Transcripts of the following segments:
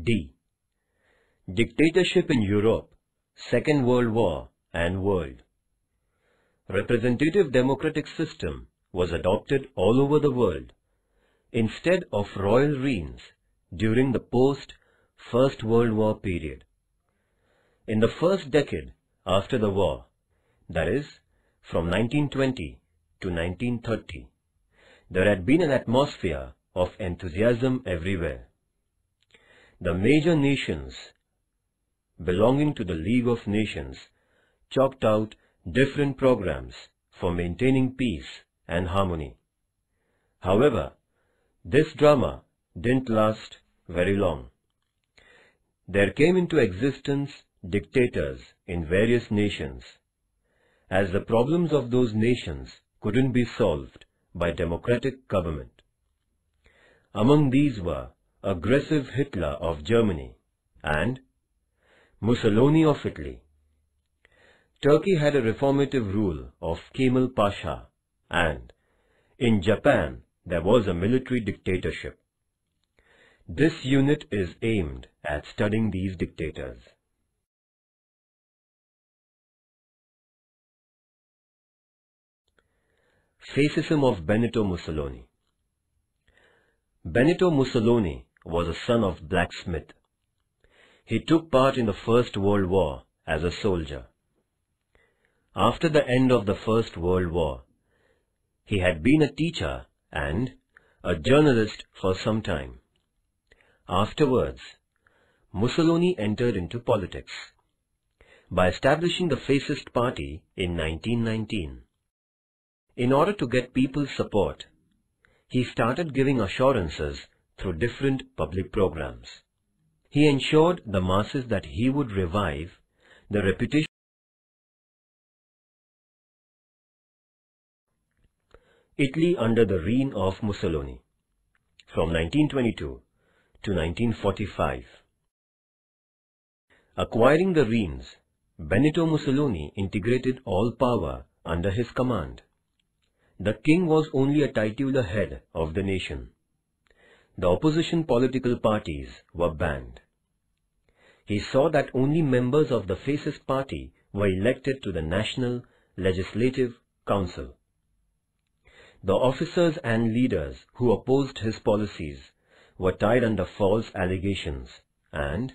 D. Dictatorship in Europe, Second World War and World. Representative democratic system was adopted all over the world instead of royal reigns during the post-First World War period. In the first decade after the war, that is, from 1920 to 1930, there had been an atmosphere of enthusiasm everywhere. The major nations belonging to the League of Nations chalked out different programs for maintaining peace and harmony. However, this drama didn't last very long. There came into existence dictators in various nations, as the problems of those nations couldn't be solved by democratic government. Among these were aggressive Hitler of Germany and Mussolini of Italy. Turkey had a reformative rule of Kemal Pasha, and in Japan there was a military dictatorship. This unit is aimed at studying these dictators. Fascism of Benito Mussolini. Benito Mussolini was a son of blacksmith. He took part in the First World War as a soldier. After the end of the First World War, he had been a teacher and a journalist for some time. Afterwards, Mussolini entered into politics by establishing the Fascist Party in 1919. In order to get people's support, he started giving assurances through different public programs. He ensured the masses that he would revive the reputation of Italy under the reign of Mussolini from 1922 to 1945. Acquiring the reins, Benito Mussolini integrated all power under his command. The king was only a titular head of the nation. The opposition political parties were banned. He saw that only members of the Fascist Party were elected to the National Legislative Council. The officers and leaders who opposed his policies were tied under false allegations and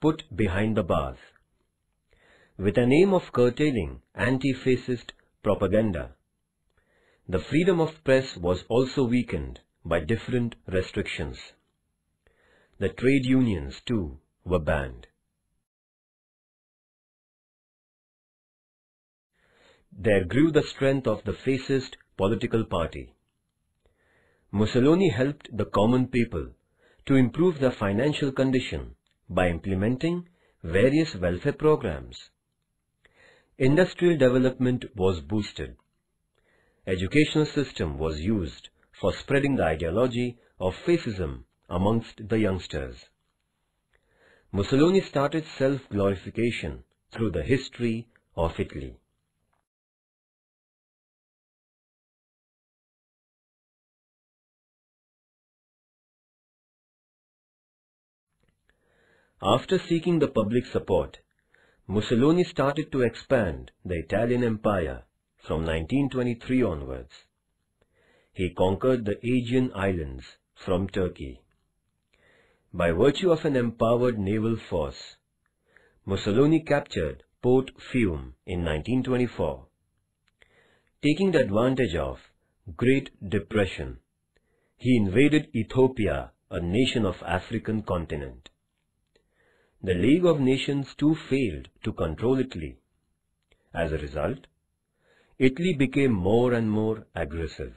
put behind the bars. With an aim of curtailing anti-fascist propaganda, the freedom of press was also weakened by different restrictions. The trade unions, too, were banned. There grew the strength of the fascist political party. Mussolini helped the common people to improve their financial condition by implementing various welfare programs. Industrial development was boosted. Educational system was used for spreading the ideology of fascism amongst the youngsters. Mussolini started self-glorification through the history of Italy. After seeking the public support, Mussolini started to expand the Italian Empire from 1923 onwards. He conquered the Aegean Islands from Turkey. By virtue of an empowered naval force, Mussolini captured Port Fiume in 1924. Taking the advantage of Great Depression, he invaded Ethiopia, a nation of African continent. The League of Nations too failed to control Italy. As a result, Italy became more and more aggressive.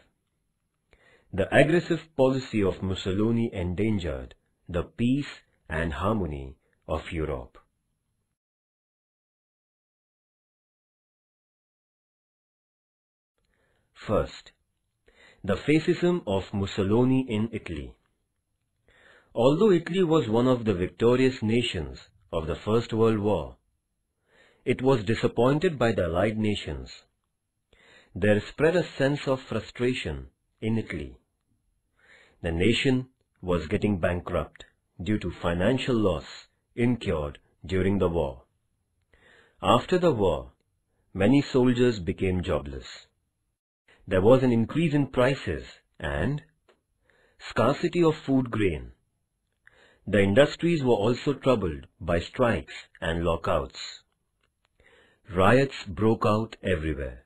The aggressive policy of Mussolini endangered the peace and harmony of Europe. First, the fascism of Mussolini in Italy. Although Italy was one of the victorious nations of the First World War, it was disappointed by the Allied nations. There spread a sense of frustration in Italy. The nation was getting bankrupt, due to financial loss incurred during the war. After the war, many soldiers became jobless. There was an increase in prices and scarcity of food grain. The industries were also troubled by strikes and lockouts. Riots broke out everywhere.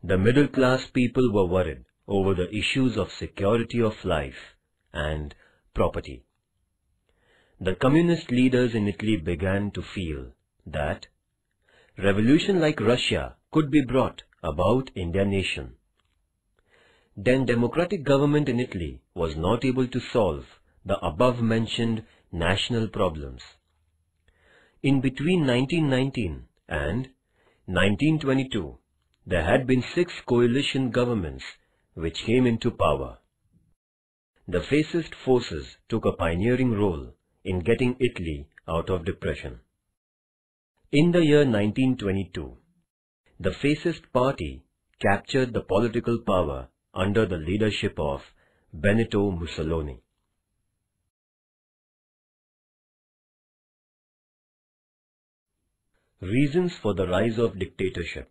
The middle-class people were worried over the issues of security of life and property. The communist leaders in Italy began to feel that revolution like Russia could be brought about in their nation. Then democratic government in Italy was not able to solve the above-mentioned national problems. In between 1919 and 1922, there had been 6 coalition governments which came into power. The fascist forces took a pioneering role in getting Italy out of depression. In the year 1922, the fascist party captured the political power under the leadership of Benito Mussolini. Reasons for the rise of dictatorship.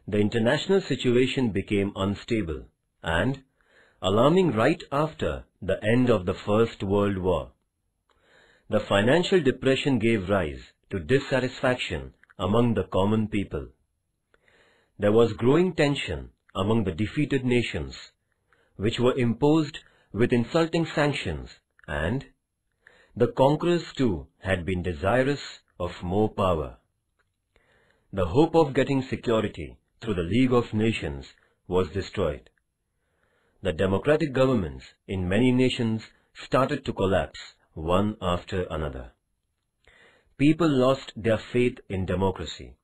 The international situation became unstable and alarming right after the end of the First World War. The financial depression gave rise to dissatisfaction among the common people. There was growing tension among the defeated nations, which were imposed with insulting sanctions, and the conquerors too had been desirous of more power. The hope of getting security through the League of Nations was destroyed. The democratic governments in many nations started to collapse one after another. People lost their faith in democracy.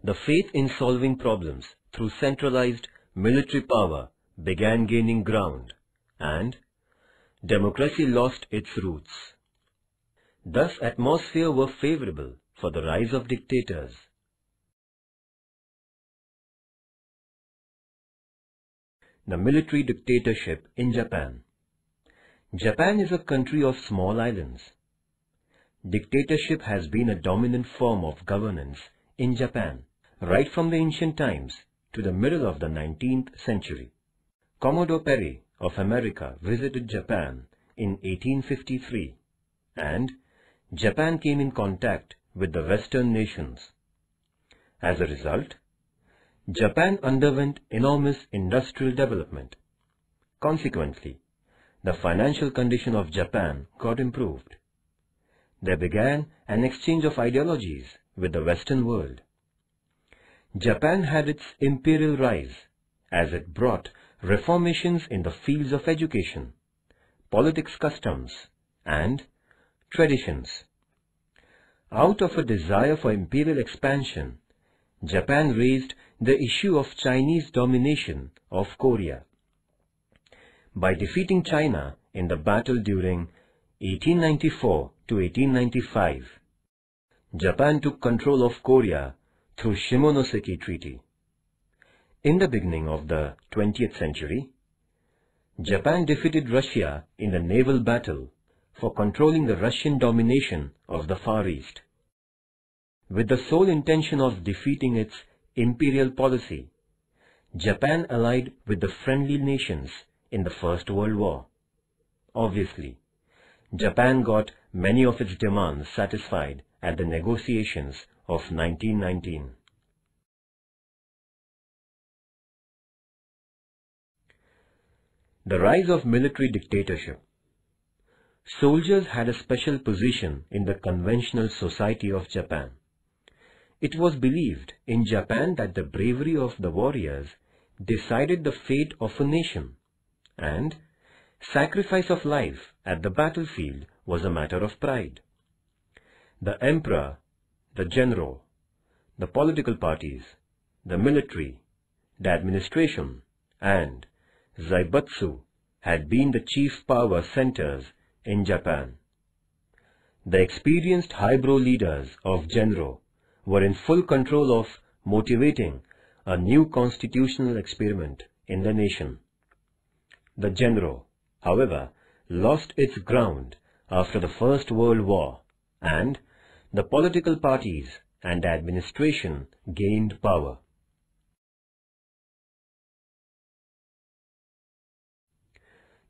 The faith in solving problems through centralized military power began gaining ground, and democracy lost its roots. Thus, atmosphere were favorable for the rise of dictators. The military dictatorship in Japan. Japan is a country of small islands. Dictatorship has been a dominant form of governance in Japan, right from the ancient times to the middle of the 19th century. Commodore Perry of America visited Japan in 1853, and Japan came in contact with the Western nations. As a result, Japan underwent enormous industrial development. Consequently, the financial condition of Japan got improved. There began an exchange of ideologies with the Western world. Japan had its imperial rise as it brought reformations in the fields of education, politics, customs, and traditions. Out of a desire for imperial expansion, Japan raised the issue of Chinese domination of Korea. By defeating China in the battle during 1894 to 1895, Japan took control of Korea through Shimonoseki Treaty. In the beginning of the 20th century, Japan defeated Russia in the naval battle for controlling the Russian domination of the Far East. With the sole intention of defeating its imperial policy, Japan allied with the friendly nations in the First World War. Obviously, Japan got many of its demands satisfied at the negotiations of 1919. The rise of military dictatorship. Soldiers had a special position in the conventional society of Japan. It was believed in Japan that the bravery of the warriors decided the fate of a nation, and sacrifice of life at the battlefield was a matter of pride. The emperor, the general, the political parties, the military, the administration, and Zaibatsu had been the chief power centers in Japan. The experienced highbrow leaders of Genro were in full control of motivating a new constitutional experiment in the nation. The Genro, however, lost its ground after the First World War, and the political parties and administration gained power.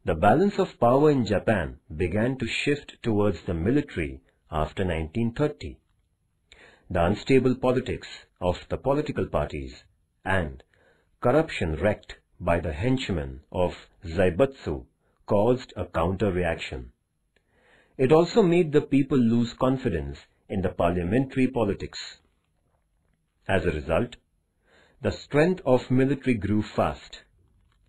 The balance of power in Japan began to shift towards the military after 1930. The unstable politics of the political parties and corruption wreaked by the henchmen of Zaibatsu caused a counter-reaction. It also made the people lose confidence in the parliamentary politics. As a result, the strength of military grew fast,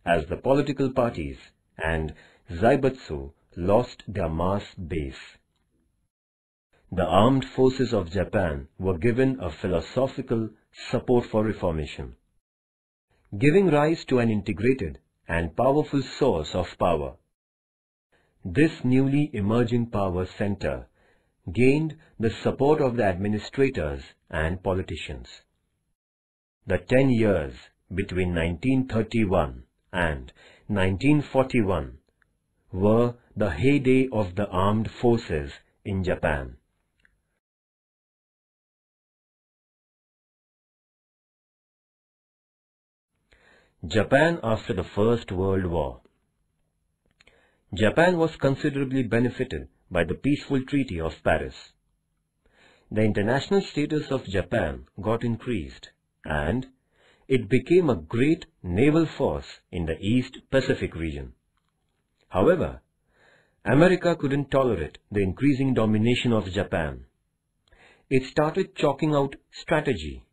as the political parties and Zaibatsu lost their mass base. The armed forces of Japan were given a philosophical support for reformation, giving rise to an integrated and powerful source of power. This newly emerging power center gained the support of the administrators and politicians. The 10 years between 1931 and 1941 were the heyday of the armed forces in Japan. Japan after the First World War. Japan was considerably benefited by the peaceful Treaty of Paris. The international status of Japan got increased, and it became a great naval force in the East Pacific region. However, America couldn't tolerate the increasing domination of Japan. It started chalking out strategy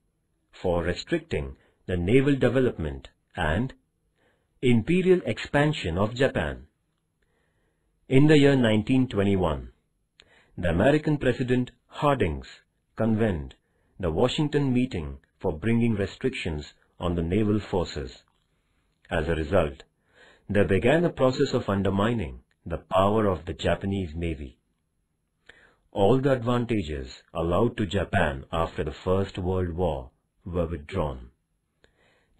for restricting the naval development and imperial expansion of Japan. In the year 1921, the American President Harding convened the Washington meeting for bringing restrictions on the naval forces. As a result, there began a process of undermining the power of the Japanese Navy. All the advantages allowed to Japan after the First World War were withdrawn.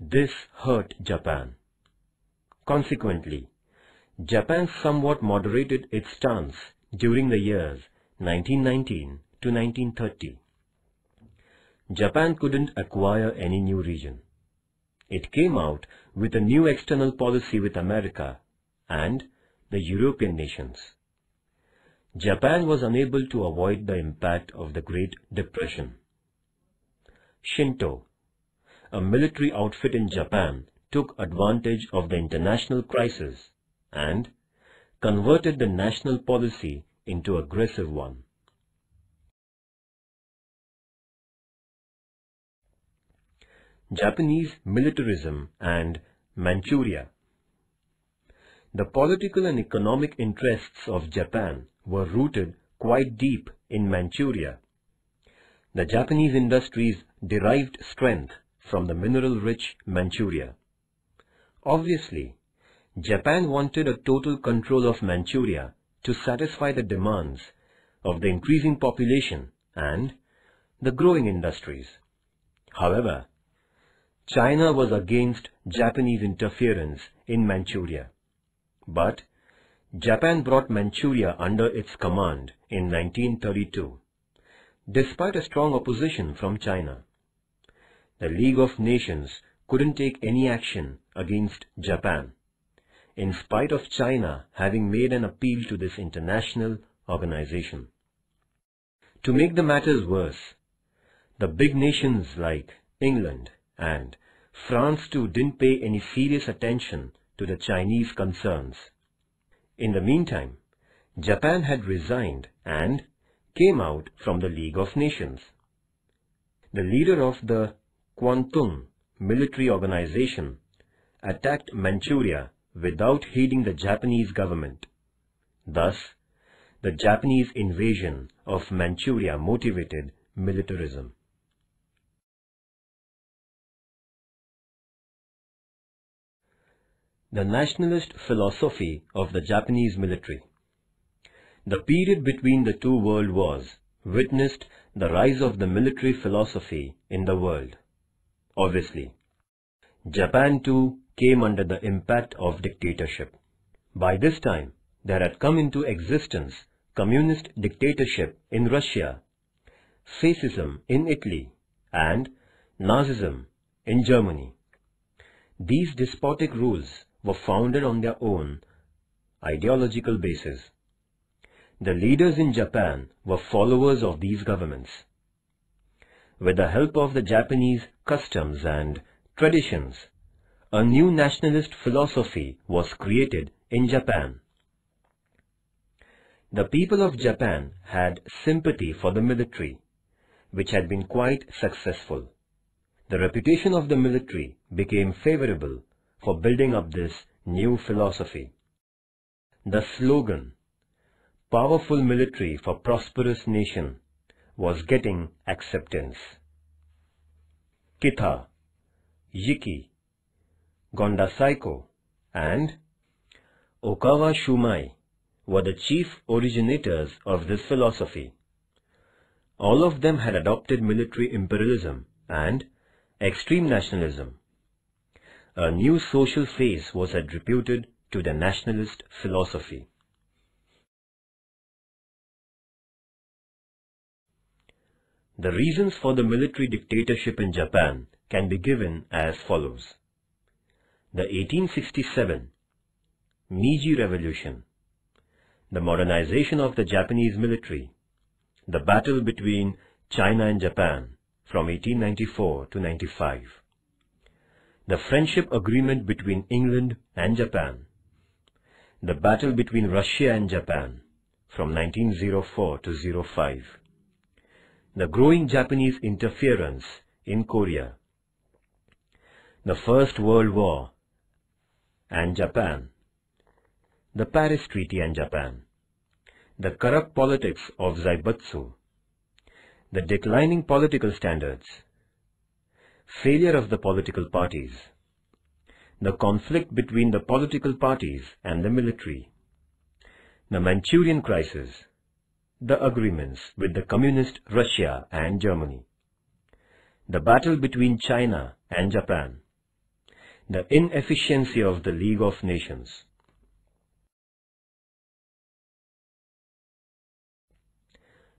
This hurt Japan. Consequently, Japan somewhat moderated its stance during the years 1919 to 1930. Japan couldn't acquire any new region. It came out with a new external policy with America and the European nations. Japan was unable to avoid the impact of the Great Depression. Shinto, a military outfit in Japan, took advantage of the international crisis and converted the national policy into an aggressive one. Japanese militarism and Manchuria. The political and economic interests of Japan were rooted quite deep in Manchuria. The Japanese industries derived strength from the mineral-rich Manchuria. Obviously, Japan wanted a total control of Manchuria to satisfy the demands of the increasing population and the growing industries. However, China was against Japanese interference in Manchuria, but Japan brought Manchuria under its command in 1932, despite a strong opposition from China. The League of Nations couldn't take any action against Japan, in spite of China having made an appeal to this international organization. To make the matters worse, the big nations like England and France too didn't pay any serious attention to the Chinese concerns. In the meantime, Japan had resigned and came out from the League of Nations. The leader of the Kwantung military organization attacked Manchuria without heeding the Japanese government. Thus, the Japanese invasion of Manchuria motivated militarism. The nationalist philosophy of the Japanese military. The period between the two world wars witnessed the rise of the military philosophy in the world. Obviously, Japan too came under the impact of dictatorship. By this time, there had come into existence communist dictatorship in Russia, fascism in Italy, and Nazism in Germany. These despotic rules were founded on their own ideological basis. The leaders in Japan were followers of these governments. With the help of the Japanese customs and traditions, a new nationalist philosophy was created in Japan. The people of Japan had sympathy for the military, which had been quite successful. The reputation of the military became favorable for building up this new philosophy. The slogan, "Powerful military for prosperous nation," was getting acceptance. Kita, Yiki, Gonda Saiko, and Okawa Shumai were the chief originators of this philosophy. All of them had adopted military imperialism and extreme nationalism. A new social phase was attributed to the nationalist philosophy. The reasons for the military dictatorship in Japan can be given as follows. The 1867 Meiji Revolution, the modernization of the Japanese military, the battle between China and Japan from 1894 to 95, the friendship agreement between England and Japan, the battle between Russia and Japan from 1904 to 05, the growing Japanese interference in Korea, the First World War and Japan, the Paris Treaty and Japan, the corrupt politics of Zaibatsu, the declining political standards, failure of the political parties, the conflict between the political parties and the military, the Manchurian crisis, the agreements with the communist Russia and Germany, the battle between China and Japan, the inefficiency of the League of Nations.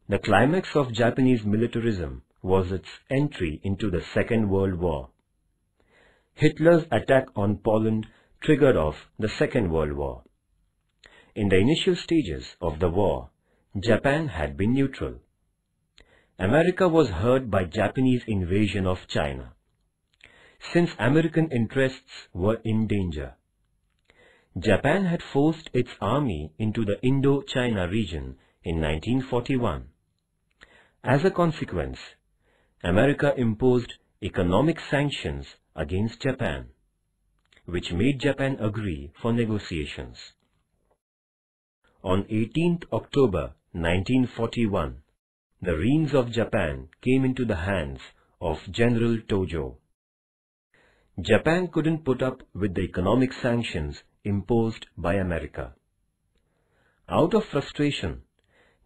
The climax of Japanese militarism was its entry into the Second World War. Hitler's attack on Poland triggered off the Second World War. In the initial stages of the war, Japan had been neutral. America was hurt by Japanese invasion of China. Since American interests were in danger, Japan had forced its army into the Indo-China region in 1941. As a consequence, America imposed economic sanctions against Japan, which made Japan agree for negotiations. On 18th October 1941, the reins of Japan came into the hands of General Tojo. Japan couldn't put up with the economic sanctions imposed by America. Out of frustration,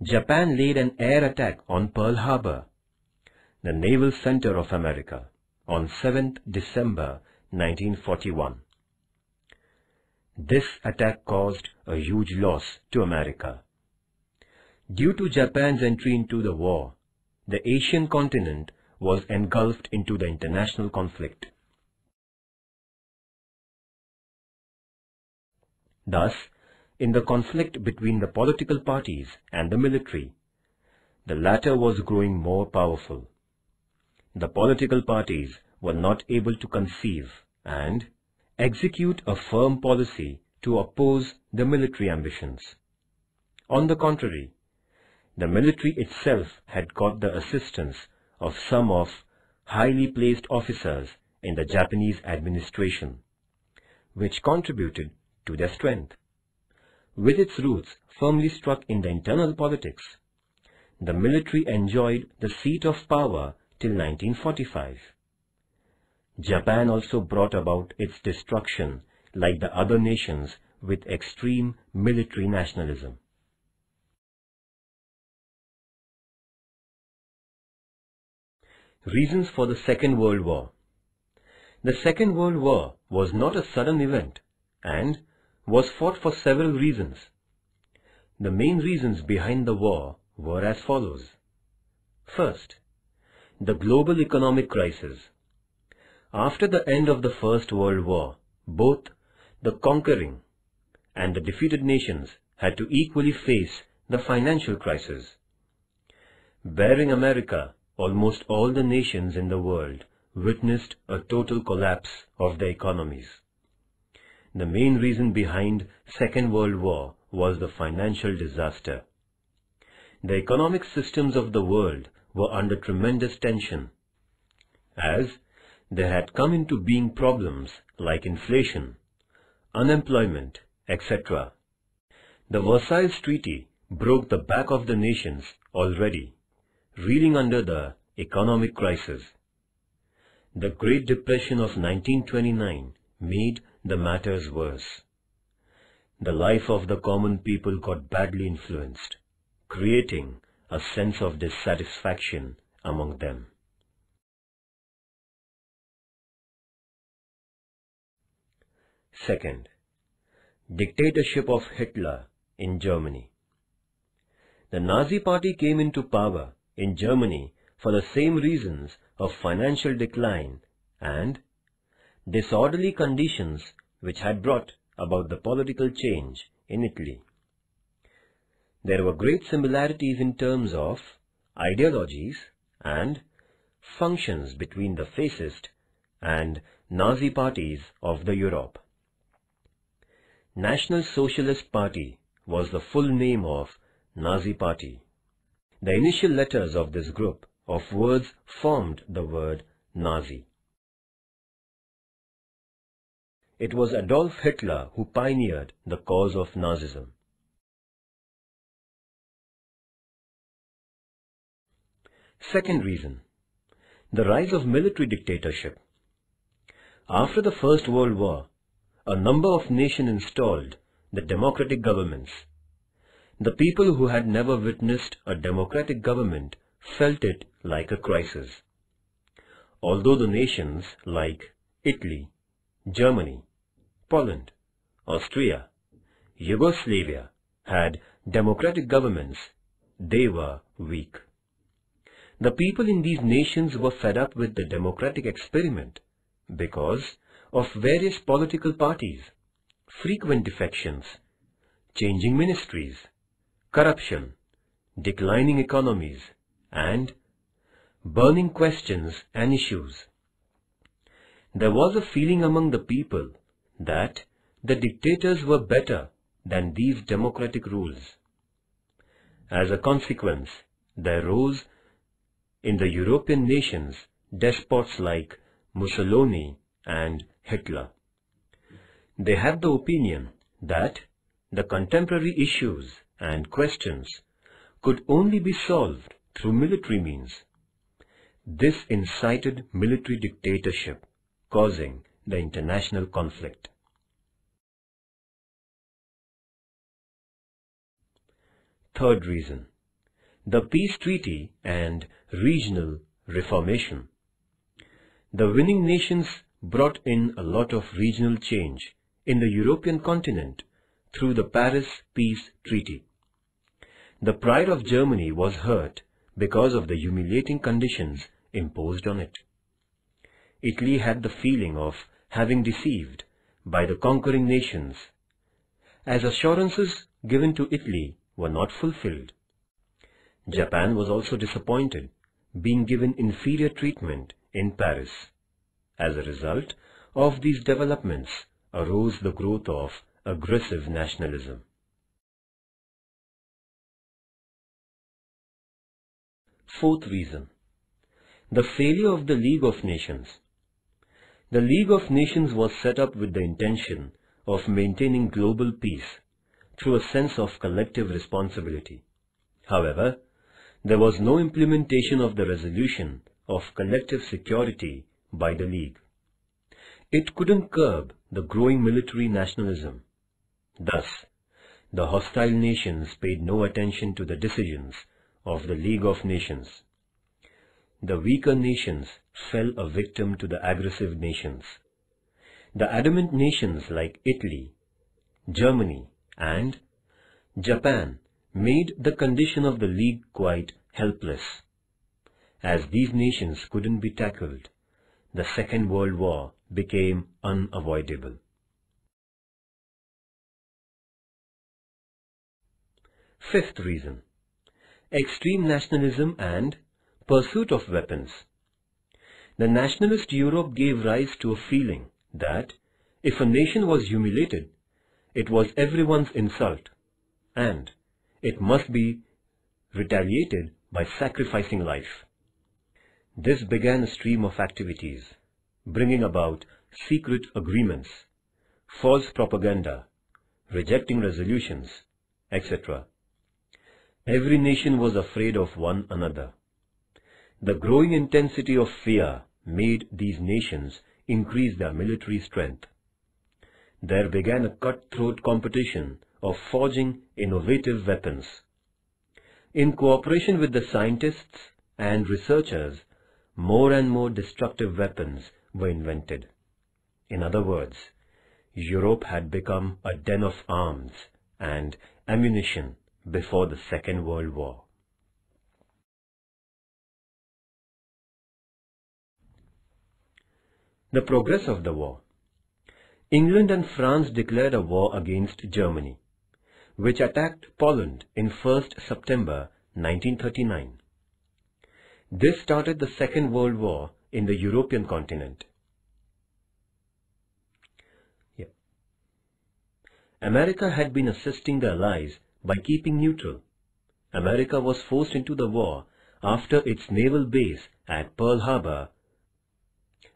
Japan laid an air attack on Pearl Harbor, the naval center of America, on 7th December 1941. This attack caused a huge loss to America. Due to Japan's entry into the war, the Asian continent was engulfed into the international conflict. Thus, in the conflict between the political parties and the military, the latter was growing more powerful. The political parties were not able to conceive and execute a firm policy to oppose the military ambitions. On the contrary, the military itself had got the assistance of some of highly placed officers in the Japanese administration, which contributed to their strength. With its roots firmly struck in the internal politics, the military enjoyed the seat of power till 1945. Japan also brought about its destruction like the other nations with extreme military nationalism. Reasons for the Second World War. The Second World War was not a sudden event and was fought for several reasons. The main reasons behind the war were as follows. First, the global economic crisis. After the end of the First World War, both the conquering and the defeated nations had to equally face the financial crisis. Bearing America, almost all the nations in the world witnessed a total collapse of their economies. The main reason behind Second World War was the financial disaster. The economic systems of the world were under tremendous tension, as there had come into being problems like inflation, unemployment, etc. The Versailles Treaty broke the back of the nations already, reeling under the economic crisis. The Great Depression of 1929 made the matters worse. The life of the common people got badly influenced, creating a sense of dissatisfaction among them. Second, dictatorship of Hitler in Germany. The Nazi Party came into power in Germany for the same reasons of financial decline and disorderly conditions which had brought about the political change in Italy. There were great similarities in terms of ideologies and functions between the fascist and Nazi parties of the Europe. National Socialist Party was the full name of Nazi Party. The initial letters of this group of words formed the word Nazi. It was Adolf Hitler who pioneered the cause of Nazism. Second reason, the rise of military dictatorship. After the First World War, a number of nations installed the democratic governments. The people who had never witnessed a democratic government felt it like a crisis. Although the nations like Italy, Germany, Poland, Austria, Yugoslavia had democratic governments, they were weak. The people in these nations were fed up with the democratic experiment because of various political parties, frequent defections, changing ministries, corruption, declining economies, and burning questions and issues. There was a feeling among the people that the dictators were better than these democratic rules. As a consequence, there rose in the European nations despots like Mussolini and Hitler. They had the opinion that the contemporary issues and questions could only be solved through military means. This incited military dictatorship, causing the international conflict. Third reason, the peace treaty and regional reformation. The winning nations brought in a lot of regional change in the European continent through the Paris Peace Treaty. The pride of Germany was hurt because of the humiliating conditions imposed on it. Italy had the feeling of having deceived by the conquering nations, as assurances given to Italy were not fulfilled. Japan was also disappointed, being given inferior treatment in Paris. As a result of these developments arose the growth of aggressive nationalism. Fourth reason, the failure of the League of Nations. The League of Nations was set up with the intention of maintaining global peace through a sense of collective responsibility. However, there was no implementation of the resolution of collective security by the League. It couldn't curb the growing military nationalism. Thus, the hostile nations paid no attention to the decisions of the League of Nations. The weaker nations fell a victim to the aggressive nations. The adamant nations like Italy, Germany, and Japan made the condition of the League quite helpless. As these nations couldn't be tackled, the Second World War became unavoidable. Fifth reason: extreme nationalism and pursuit of weapons. The nationalist Europe gave rise to a feeling that if a nation was humiliated, it was everyone's insult, and it must be retaliated by sacrificing life. This began a stream of activities, bringing about secret agreements, false propaganda, rejecting resolutions, etc. Every nation was afraid of one another. The growing intensity of fear made these nations increase their military strength. There began a cutthroat competition of forging innovative weapons. In cooperation with the scientists and researchers, more and more destructive weapons were invented. In other words, Europe had become a den of arms and ammunition before the Second World War. The progress of the war. England and France declared a war against Germany, which attacked Poland in 1st September 1939. This started the Second World War in the European continent. America had been assisting the Allies by keeping neutral. America was forced into the war after its naval base at Pearl Harbor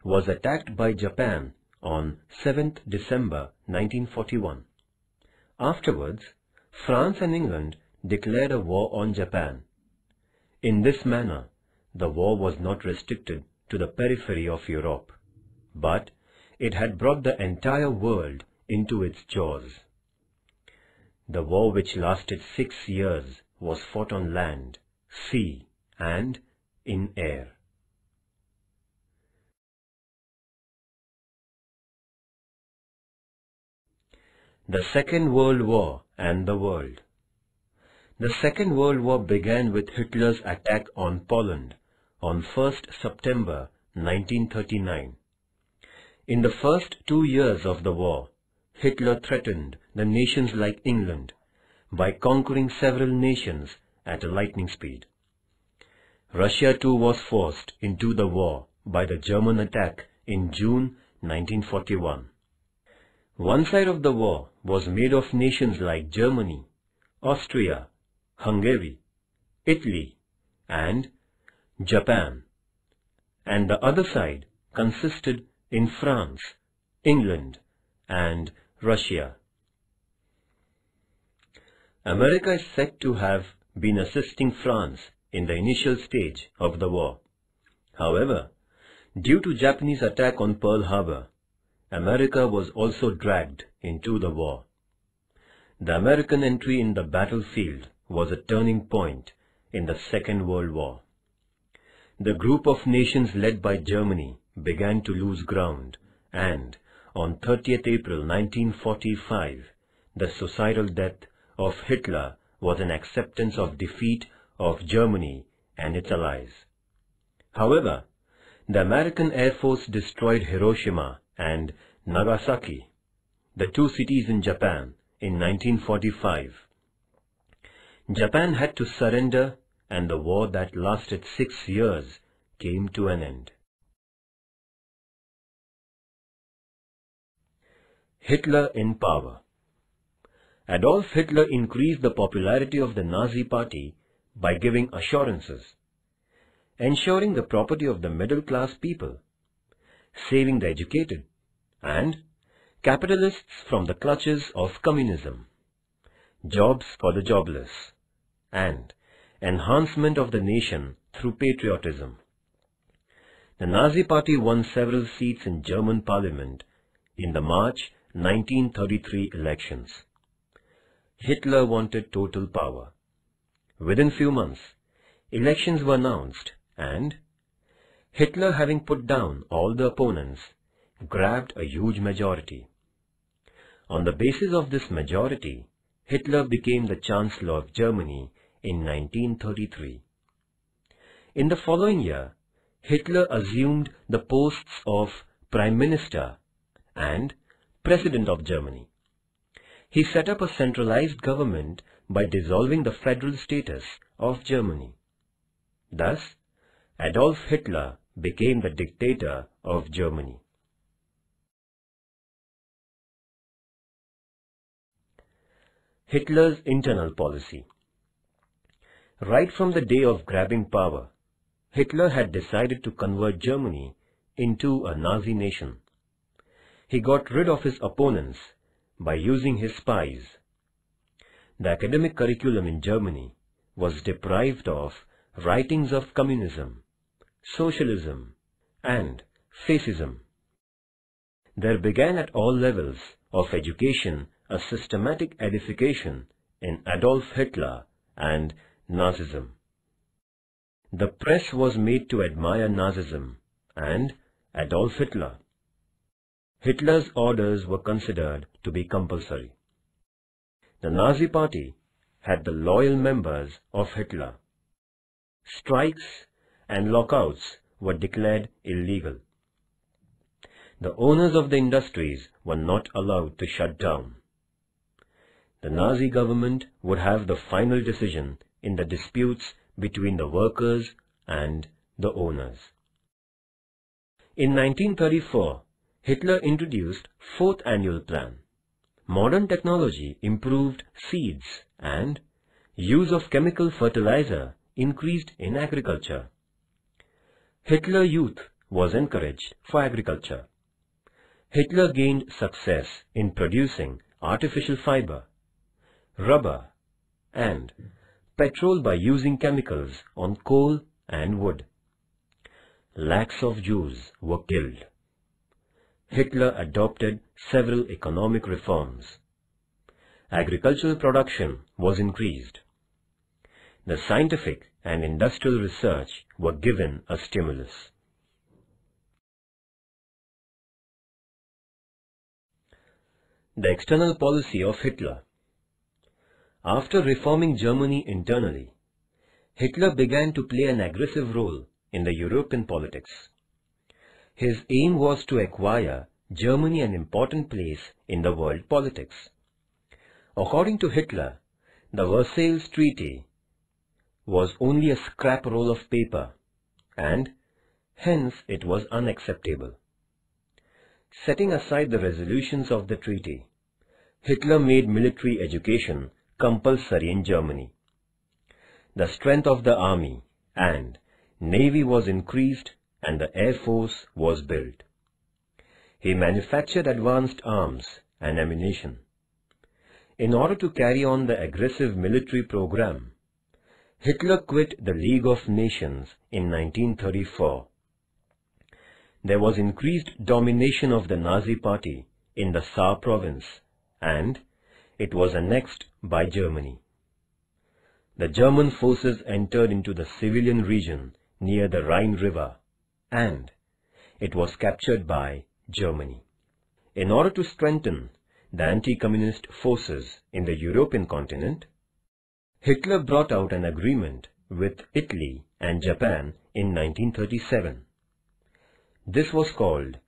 was attacked by Japan on 7th December 1941. Afterwards, France and England declared a war on Japan. In this manner, the war was not restricted to the periphery of Europe, but it had brought the entire world into its jaws. The war, which lasted 6 years, was fought on land, sea, and in air. The Second World War and the world. The Second World War began with Hitler's attack on Poland on 1st September 1939. In the first 2 years of the war, Hitler threatened the nations like England by conquering several nations at a lightning speed. Russia too was forced into the war by the German attack in June 1941. One side of the war was made of nations like Germany, Austria, Hungary, Italy, and Japan, and the other side consisted in France, England, and Russia. America is said to have been assisting France in the initial stage of the war. However, due to Japanese attack on Pearl Harbor, America was also dragged into the war. The American entry in the battlefield was a turning point in the Second World War. The group of nations led by Germany began to lose ground, and on 30th April 1945, the suicidal death of Hitler was an acceptance of defeat of Germany and its allies. However, the American Air Force destroyed Hiroshima and Nagasaki, the two cities in Japan, in 1945. Japan had to surrender, and the war that lasted 6 years came to an end. Hitler in power. Adolf Hitler increased the popularity of the Nazi Party by giving assurances, ensuring the property of the middle-class people, saving the educated, and capitalists from the clutches of communism, jobs for the jobless, and enhancement of the nation through patriotism. The Nazi Party won several seats in German parliament in the March 1933 elections. Hitler wanted total power. Within few months, elections were announced, and Hitler, having put down all the opponents, grabbed a huge majority. On the basis of this majority, Hitler became the Chancellor of Germany in 1933. In the following year, Hitler assumed the posts of Prime Minister and President of Germany. He set up a centralized government by dissolving the federal status of Germany. Thus, Adolf Hitler became the dictator of Germany. Hitler's internal policy. Right from the day of grabbing power, Hitler had decided to convert Germany into a Nazi nation. He got rid of his opponents by using his spies. The academic curriculum in Germany was deprived of writings of communism, socialism, and fascism. There began at all levels of education a systematic edification in Adolf Hitler and Nazism. The press was made to admire Nazism and Adolf Hitler. Hitler's orders were considered to be compulsory. The Nazi Party had the loyal members of Hitler. Strikes and lockouts were declared illegal. The owners of the industries were not allowed to shut down. The Nazi government would have the final decision in the disputes between the workers and the owners. In 1934, Hitler introduced Fourth Annual Plan. Modern technology improved seeds and use of chemical fertilizer increased in agriculture. Hitler Youth was encouraged for agriculture. Hitler gained success in producing artificial fiber, rubber, and petrol by using chemicals on coal and wood. Lakhs of Jews were killed. Hitler adopted several economic reforms. Agricultural production was increased. The scientific and industrial research were given a stimulus. The external policy of Hitler. After reforming Germany internally, Hitler began to play an aggressive role in the European politics. His aim was to acquire Germany an important place in the world politics. According to Hitler, the Versailles Treaty was only a scrap roll of paper, and hence it was unacceptable. Setting aside the resolutions of the treaty, Hitler made military education compulsory in Germany. The strength of the army and navy was increased and the air force was built. He manufactured advanced arms and ammunition. In order to carry on the aggressive military program, Hitler quit the League of Nations in 1934. There was increased domination of the Nazi Party in the Saar province, and it was annexed by Germany. The German forces entered into the civilian region near the Rhine River, and it was captured by Germany. In order to strengthen the anti-communist forces in the European continent, Hitler brought out an agreement with Italy and Japan in 1937. This was called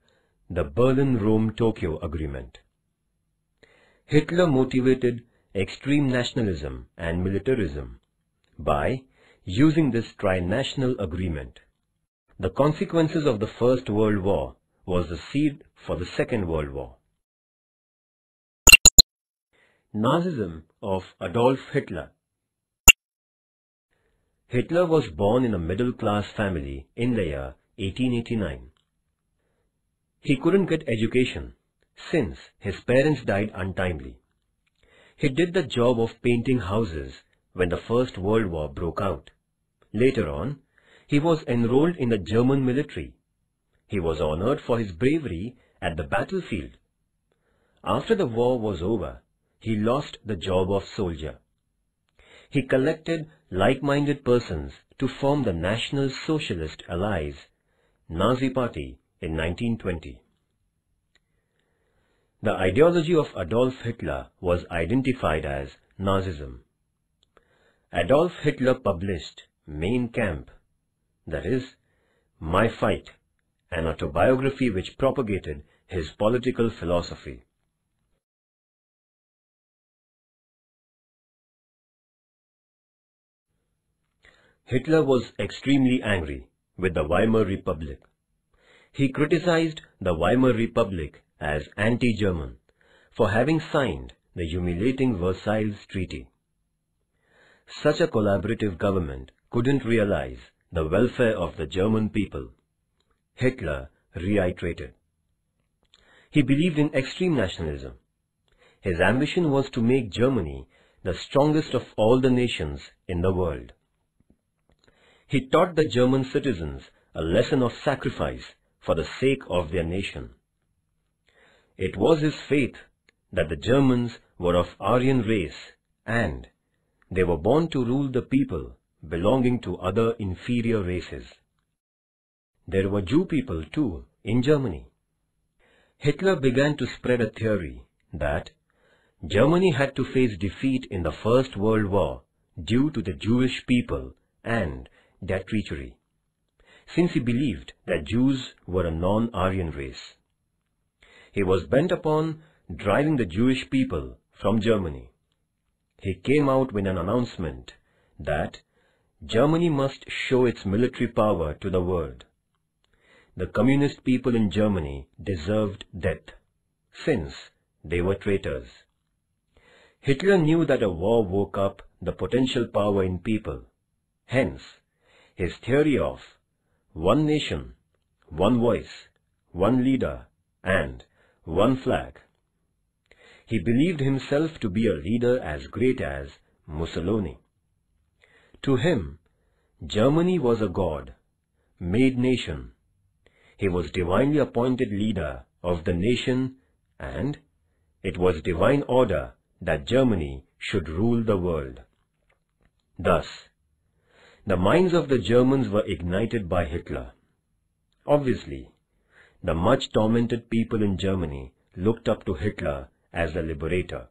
the Berlin-Rome-Tokyo Agreement. Hitler motivated extreme nationalism and militarism by using this tri-national agreement. The consequences of the First World War was the seed for the Second World War. Nazism of Adolf Hitler. Hitler was born in a middle-class family in the year 1889. He couldn't get education since his parents died untimely. He did the job of painting houses when the First World War broke out. Later on, he was enrolled in the German military. He was honored for his bravery at the battlefield. After the war was over, he lost the job of soldier. He collected like-minded persons to form the National Socialist Allies, Nazi Party, in 1920. The ideology of Adolf Hitler was identified as Nazism. Adolf Hitler published Mein Kampf, that is, My Fight, an autobiography which propagated his political philosophy. Hitler was extremely angry with the Weimar Republic. He criticized the Weimar Republic as anti-German for having signed the humiliating Versailles Treaty. Such a collaborative government couldn't realize the welfare of the German people, Hitler reiterated. He believed in extreme nationalism. His ambition was to make Germany the strongest of all the nations in the world. He taught the German citizens a lesson of sacrifice for the sake of their nation. It was his faith that the Germans were of Aryan race and they were born to rule the people belonging to other inferior races. There were Jew people too in Germany. Hitler began to spread a theory that Germany had to face defeat in the First World War due to the Jewish people and their treachery, since he believed that Jews were a non-Aryan race. He was bent upon driving the Jewish people from Germany. He came out with an announcement that Germany must show its military power to the world. The communist people in Germany deserved death, since they were traitors. Hitler knew that a war woke up the potential power in people. Hence, his theory of one nation, one voice, one leader, and one flag. He believed himself to be a leader as great as Mussolini. To him, Germany was a God-made nation. He was divinely appointed leader of the nation, and it was divine order that Germany should rule the world. Thus, the minds of the Germans were ignited by Hitler. Obviously, the much tormented people in Germany looked up to Hitler as the liberator.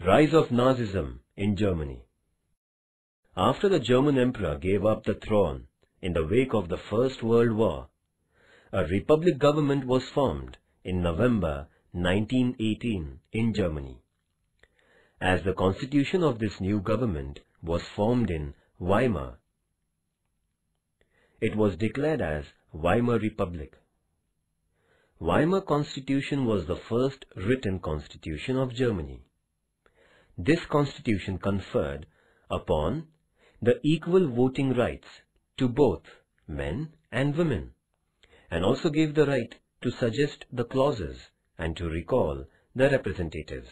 Rise of Nazism in Germany. After the German Emperor gave up the throne in the wake of the First World War, a republic government was formed in November 1918 in Germany. As the constitution of this new government was formed in Weimar, it was declared as Weimar Republic. Weimar Constitution was the first written constitution of Germany. This constitution conferred upon the equal voting rights to both men and women, and also gave the right to suggest the clauses and to recall the representatives.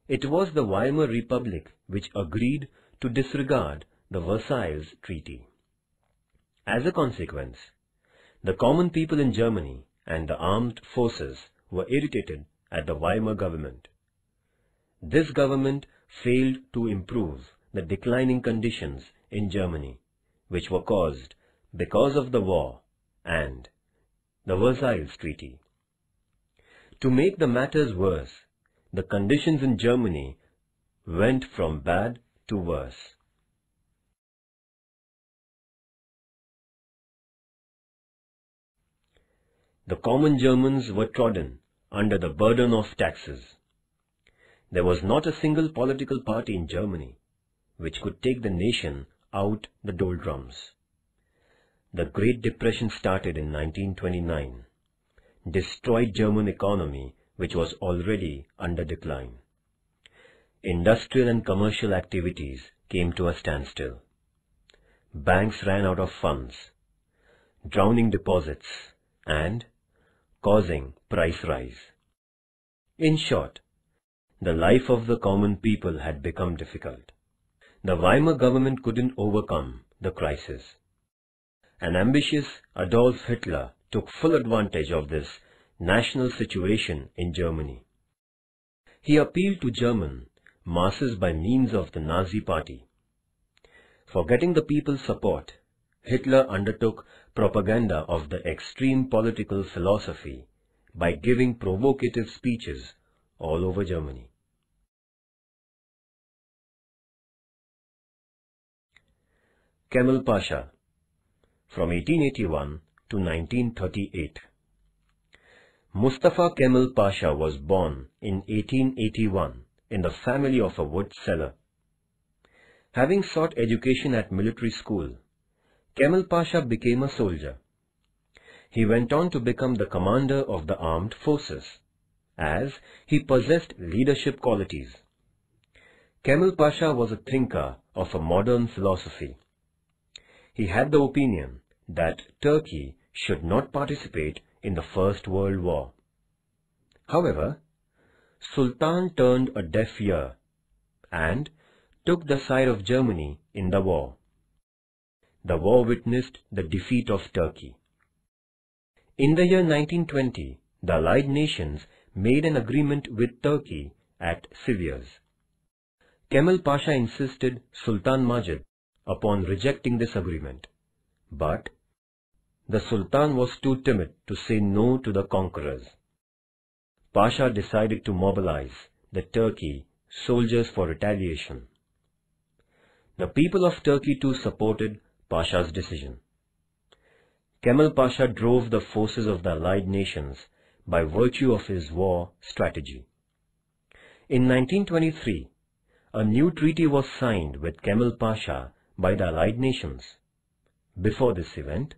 It was the Weimar Republic which agreed to disregard the Versailles Treaty. As a consequence, the common people in Germany and the armed forces were irritated at the Weimar government. This government failed to improve the declining conditions in Germany, which were caused because of the war and the Versailles Treaty. To make the matters worse, the conditions in Germany went from bad to worse. The common Germans were trodden under the burden of taxes. There was not a single political party in Germany which could take the nation out the doldrums. The Great Depression started in 1929, destroyed German economy which was already under decline. Industrial and commercial activities came to a standstill. Banks ran out of funds, drowning deposits and causing price rise. In short, the life of the common people had become difficult. The Weimar government couldn't overcome the crisis. An ambitious Adolf Hitler took full advantage of this national situation in Germany. He appealed to German masses by means of the Nazi Party. For getting the people's support, Hitler undertook propaganda of the extreme political philosophy by giving provocative speeches all over Germany. Kemal Pasha, from 1881 to 1938. Mustafa Kemal Pasha was born in 1881 in the family of a wood seller. Having sought education at military school, Kemal Pasha became a soldier. He went on to become the commander of the armed forces, as he possessed leadership qualities. Kemal Pasha was a thinker of a modern philosophy. He had the opinion that Turkey should not participate in the First World War. However, Sultan turned a deaf ear and took the side of Germany in the war. The war witnessed the defeat of Turkey. In the year 1920, the Allied nations made an agreement with Turkey at Sivas. Kemal Pasha insisted Sultan Majid upon rejecting this agreement, but the Sultan was too timid to say no to the conquerors. Pasha decided to mobilize the Turkey soldiers for retaliation. The people of Turkey too supported Pasha's decision. Kemal Pasha drove the forces of the Allied nations by virtue of his war strategy. In 1923, a new treaty was signed with Kemal Pasha by the Allied nations. Before this event,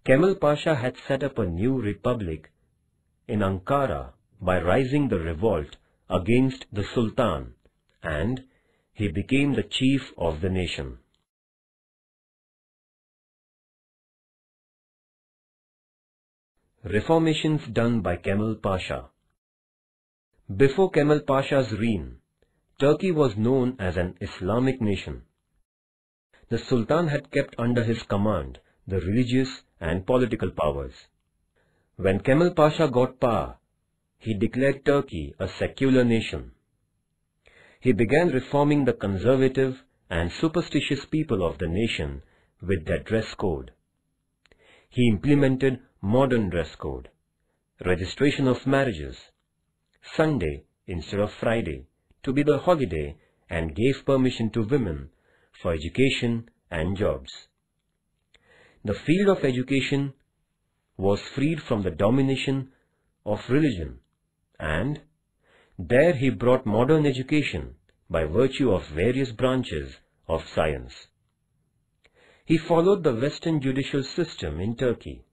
Kemal Pasha had set up a new republic in Ankara by rising the revolt against the Sultan, and he became the chief of the nation. Reformations done by Kemal Pasha. Before Kemal Pasha's reign, Turkey was known as an Islamic nation. The Sultan had kept under his command the religious and political powers. When Kemal Pasha got power, he declared Turkey a secular nation. He began reforming the conservative and superstitious people of the nation with their dress code. He implemented modern dress code, registration of marriages, Sunday instead of Friday to be the holiday, and gave permission to women for education and jobs. The field of education was freed from the domination of religion, and there he brought modern education by virtue of various branches of science. He followed the Western judicial system in Turkey.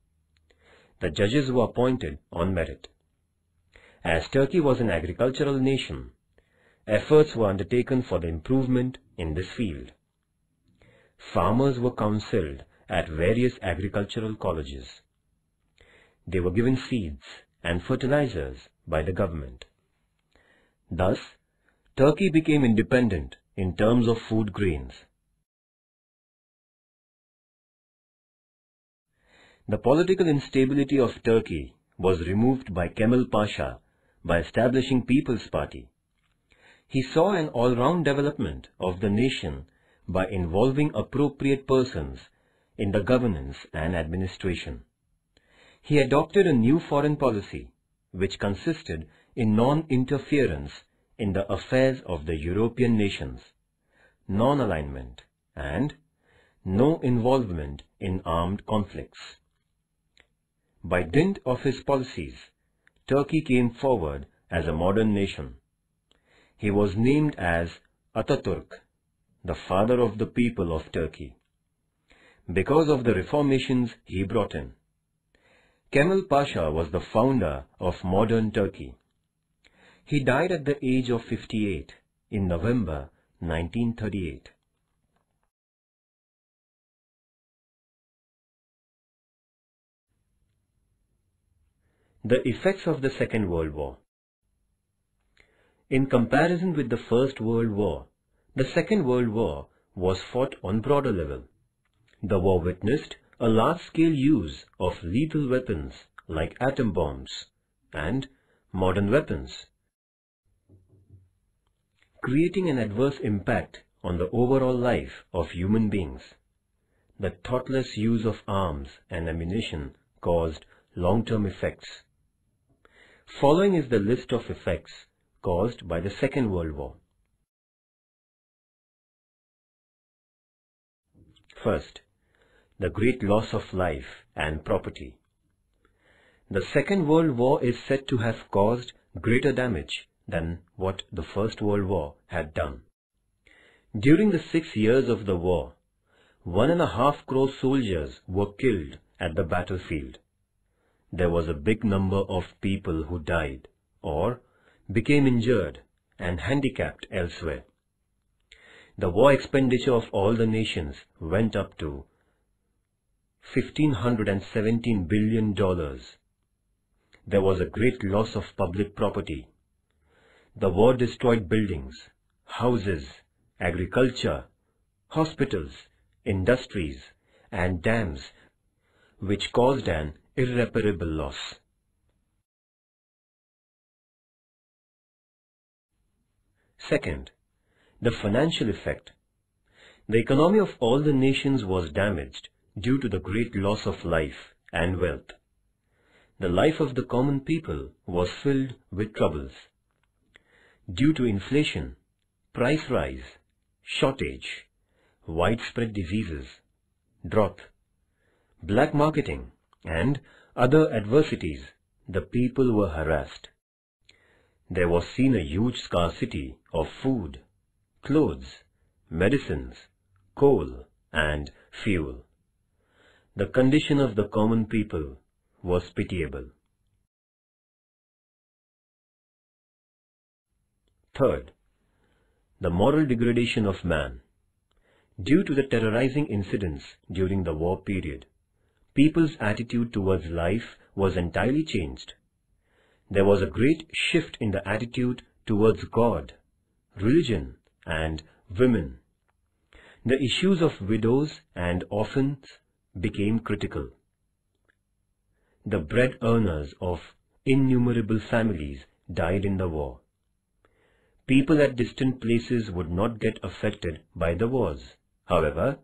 The judges were appointed on merit. As Turkey was an agricultural nation, efforts were undertaken for the improvement in this field. Farmers were counseled at various agricultural colleges. They were given seeds and fertilizers by the government. Thus, Turkey became independent in terms of food grains. The political instability of Turkey was removed by Kemal Pasha by establishing People's Party. He saw an all-round development of the nation by involving appropriate persons in the governance and administration. He adopted a new foreign policy, which consisted in non-interference in the affairs of the European nations, non-alignment, and no involvement in armed conflicts. By dint of his policies, Turkey came forward as a modern nation. He was named as Ataturk, the father of the people of Turkey, because of the reformations he brought in. Kemal Pasha was the founder of modern Turkey. He died at the age of 58 in November 1938. The effects of the Second World War. In comparison with the First World War, the Second World War was fought on broader level. The war witnessed a large-scale use of lethal weapons like atom bombs and modern weapons, creating an adverse impact on the overall life of human beings. the thoughtless use of arms and ammunition caused long-term effects. Following is the list of effects caused by the Second World War. First, the great loss of life and property. The Second World War is said to have caused greater damage than what the First World War had done. During the 6 years of the war, 1.5 crore soldiers were killed at the battlefield. There was a big number of people who died or became injured and handicapped elsewhere. The war expenditure of all the nations went up to $1,517 billion. There was a great loss of public property. The war destroyed buildings, houses, agriculture, hospitals, industries, and dams, which caused an irreparable loss. Second, the financial effect. The economy of all the nations was damaged due to the great loss of life and wealth. The life of the common people was filled with troubles. Due to inflation, price rise, shortage, widespread diseases, drought, black marketing, and other adversities, the people were harassed. There was seen a huge scarcity of food, clothes, medicines, coal, and fuel. The condition of the common people was pitiable. Third, the moral degradation of man. Due to the terrorizing incidents during the war period, people's attitude towards life was entirely changed. There was a great shift in the attitude towards God, religion, and women. The issues of widows and orphans became critical. The bread earners of innumerable families died in the war. People at distant places would not get affected by the wars. However,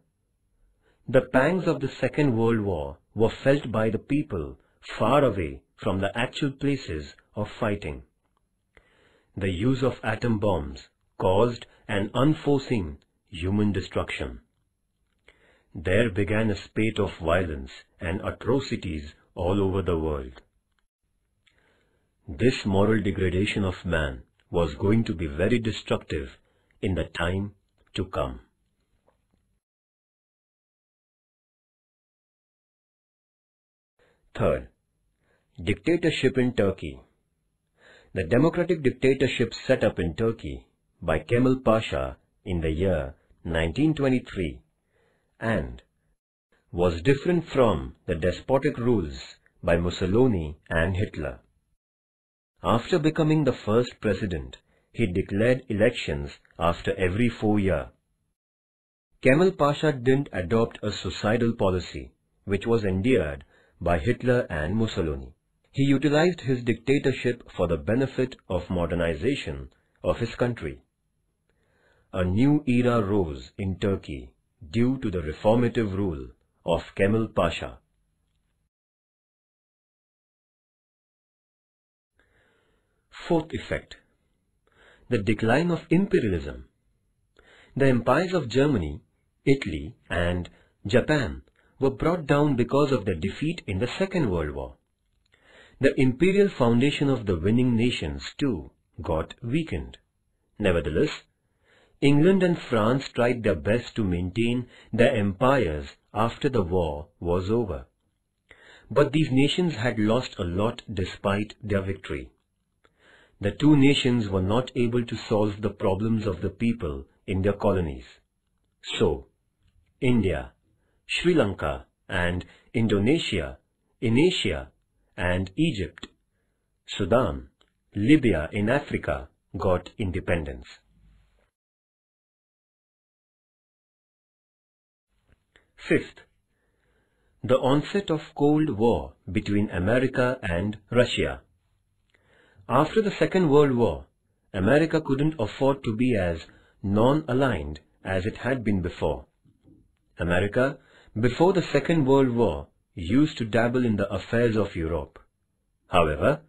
the pangs of the Second World War were felt by the people far away from the actual places of fighting. The use of atom bombs caused an unforeseen human destruction. There began a spate of violence and atrocities all over the world. This moral degradation of man was going to be very destructive in the time to come. Third, dictatorship in Turkey. The democratic dictatorship set up in Turkey by Kemal Pasha in the year 1923 and was different from the despotic rules by Mussolini and Hitler. After becoming the first president, he declared elections after every 4 years. Kemal Pasha didn't adopt a suicidal policy, which was endeared by Hitler and Mussolini. He utilized his dictatorship for the benefit of modernization of his country. A new era rose in Turkey due to the reformative rule of Kemal Pasha. Fourth effect, the decline of imperialism. The empires of Germany, Italy, and Japan were brought down because of their defeat in the Second World War. The imperial foundation of the winning nations too got weakened. Nevertheless, England and France tried their best to maintain their empires after the war was over. But these nations had lost a lot despite their victory. The two nations were not able to solve the problems of the people in their colonies. So, India, Sri Lanka, and Indonesia in Asia, and Egypt, Sudan, Libya in Africa got independence. Fifth, the onset of Cold War between America and Russia. After the Second World War, America couldn't afford to be as non-aligned as it had been before. America before the Second World War, used to dabble in the affairs of Europe. However,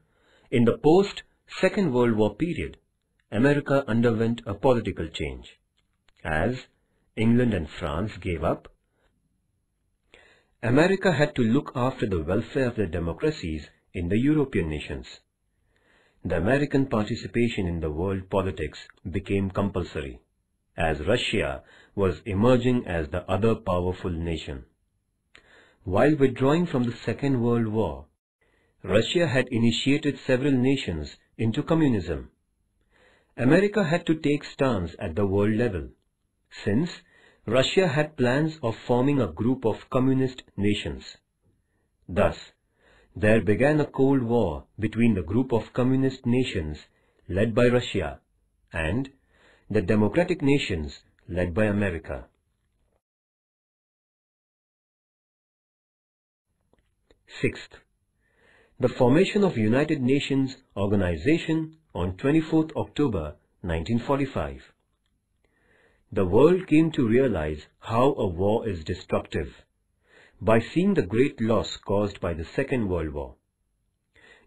in the post-Second World War period, America underwent a political change. As England and France gave up, America had to look after the welfare of the democracies in the European nations. The American participation in the world politics became compulsory, as Russia was emerging as the other powerful nation. While withdrawing from the Second World War, Russia had initiated several nations into communism. America had to take stance at the world level, since Russia had plans of forming a group of communist nations. Thus, there began a Cold War between the group of communist nations led by Russia and the democratic nations led by America. Sixth, the formation of United Nations Organization on 24th October 1945. The world came to realize how a war is destructive by seeing the great loss caused by the Second World War.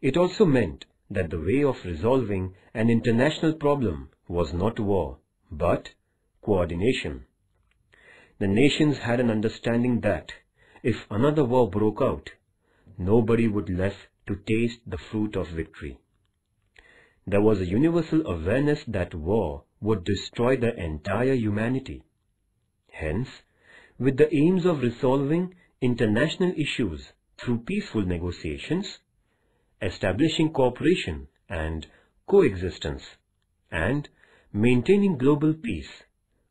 It also meant that the way of resolving an international problem was not war, but coordination. The nations had an understanding that if another war broke out, nobody would left to taste the fruit of victory. There was a universal awareness that war would destroy the entire humanity. Hence, with the aims of resolving international issues through peaceful negotiations, establishing cooperation and coexistence, and maintaining global peace,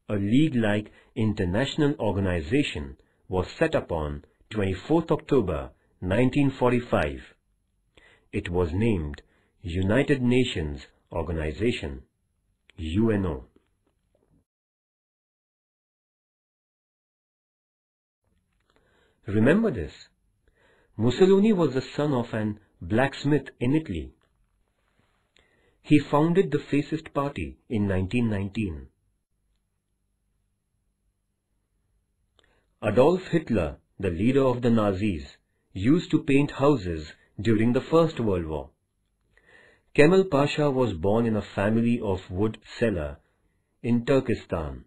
a league-like international organization was set up on 24th October 1945. It was named United Nations Organization, UNO. Remember this. Mussolini was the son of an blacksmith in Italy. He founded the Fascist Party in 1919. Adolf Hitler, the leader of the Nazis, used to paint houses during the First World War. Kemal Pasha was born in a family of wood seller in Turkestan.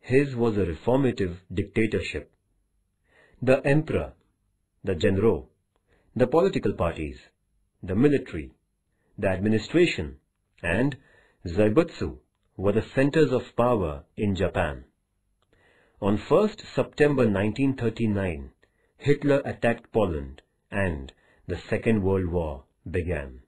His was a reformative dictatorship. The emperor, the general, the political parties, the military, the administration, and Zaibutsu were the centers of power in Japan. On 1st September 1939, Hitler attacked Poland and the Second World War began.